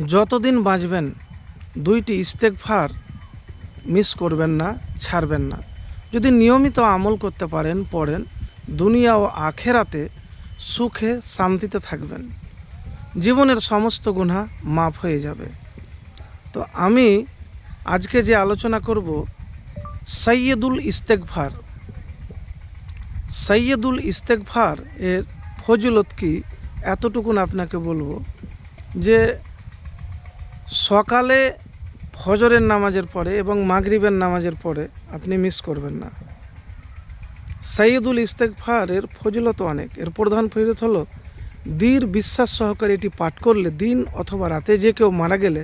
যতদিন বাঁচবেন 2টি ইস্তেগফার মিস করবেন না, ছাড়বেন না। যদি নিয়মিত আমল করতে পারেন, পড়েন, দুনিয়া ও আখেরাতে সুখে শান্তিতে থাকবেন। জীবনের সমস্ত গুনাহ মাফ হয়ে যাবে। তো আমি আজকে যে আলোচনা করব সাইয়্যিদুল ইস্তেগফার। সাইয়্যিদুল ইস্তেগফার এর ফজিলত কি, এতটুকুন আপনাকে বলবো যে সকালে ফজরের নামাজের পরে এবং মাগরিবের নামাজের পরে আপনি মিস করবেন না। সাইয়্যিদুল ইস্তেগফারের ফজিলত অনেক। এর প্রধান ফজিলত হলো দৃঢ় বিশ্বাস সহকারে এটি পাঠ করলে দিন অথবা রাতে যে কেউ মারা গেলে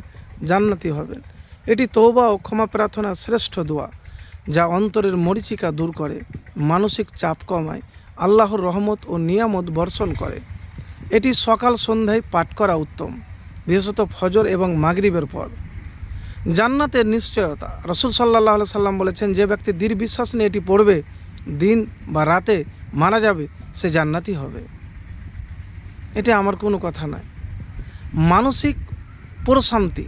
জান্নাতি হবেন। এটি তওবা ও ক্ষমা প্রার্থনার শ্রেষ্ঠ দোয়া, যা অন্তরের মরিচিকা দূর করে, মানসিক চাপ কমায়, আল্লাহর রহমত ও নিয়ামত বর্ষণ করে। এটি সকাল সন্ধ্যায় পাঠ করা উত্তম, বিশেষত ফজর এবং মাগরিবের পর। জান্নাতের নিশ্চয়তা। রাসূল সাল্লাল্লাহু আলাইহি সাল্লাম বলেছেন, যে ব্যক্তি দৃঢ় বিশ্বাস নিয়ে এটি পড়বে, দিন বা রাতে মারা যাবে, সে জান্নাতি হবে। এটা আমার কোনো কথা নয়। মানসিক প্রশান্তি।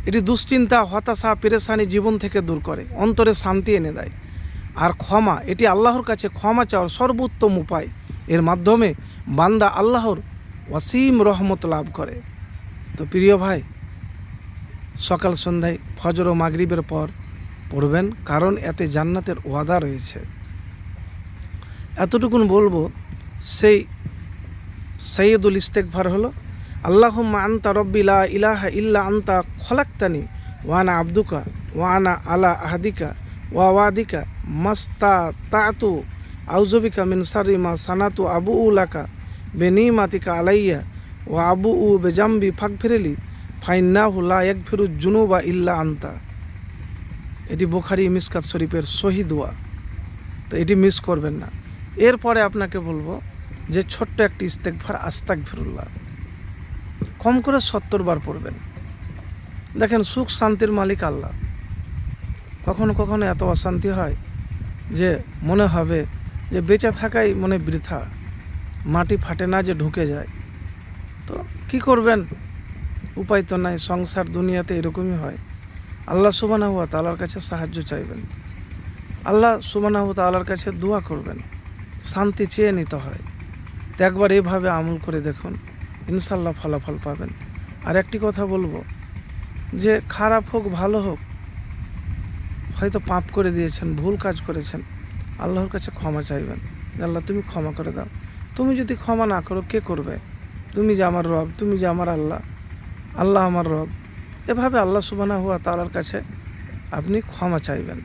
এটি দুশ্চিন্তা, হতাশা, পেরেশানি জীবন থেকে দূর করে, অন্তরে শান্তি এনে দেয়। আর ক্ষমা, এটি আল্লাহর কাছে ক্ষমা চাওয়ার সর্বোত্তম উপায়। এর মাধ্যমে বান্দা আল্লাহর অসীম রহমত লাভ করে। তো প্রিয় ভাই, সকাল সন্ধ্যায় ফজর ও মাগরিবের পর পড়বেন, কারণ এতে জান্নাতের ওয়াদা রয়েছে। এতটুকুন বলবো, সেই সাইয়্যিদুল ইস্তেগফার হলো আল্লাহুম্মা আনতা রব্বি লা ইলাহা ইল্লা আনতা খলাকতানি ওয়া আনা আবদুকা ওয়া আনা আলা আহদিকা ওয়া ওয়াদিকা মাস্তাতাতু আউযুবিকা মিন শাররি মা সানাতু আবুউ লাকা বিনিমাতিকা আলাইয়া ওয়া আবুউ বিজামবি ফাগফিরলি ফাইন্নাহু লা ইয়াগফিরুজ জুনুবা ইল্লা আনতা। এটি বুখারী মিশকাত শরীফের সহি দোয়া। তো এটি মিস করবেন না। এরপরে আপনাকে বলবো যে ছোট্ট একটি ইস্তেগফার, আস্তাগফিরুল্লাহ, কম করে 70 বার পড়বেন। দেখেন, সুখ শান্তির মালিক আল্লাহ। কখনো কখনো এত অশান্তি হয় যে মনে হবে যে বেঁচে থাকাই মনে বৃথা, মাটি ফাটে না যে ঢুকে যায়। তো কি করবেন, উপায় তো নাই। সংসার দুনিয়াতে এরকমই হয়। আল্লাহ সুবহানাহু ওয়া তাআলার কাছে সাহায্য চাইবেন, আল্লাহ সুবহানাহু ওয়া তাআলার কাছে দোয়া করবেন, শান্তি চেয়ে নিতে হয়। তো একবার এইভাবে আমল করে দেখুন, ইনশাল্লাহ ফলাফল পাবেন। আর একটি কথা বলবো যে খারাপ হোক ভালো হোক, হয়তো পাপ করে দিয়েছেন, ভুল কাজ করেছেন, আল্লাহর কাছে ক্ষমা চাইবেন। আল্লাহ তুমি ক্ষমা করে দাও। তুমি যদি ক্ষমা না করো, কে করবে? তুমি যে আমার রব, তুমি যে আমার আল্লাহ, আল্লাহ আমার রব। এভাবে আল্লাহ সুবহানাহু ওয়া তাআলার কাছে আপনি ক্ষমা চাইবেন।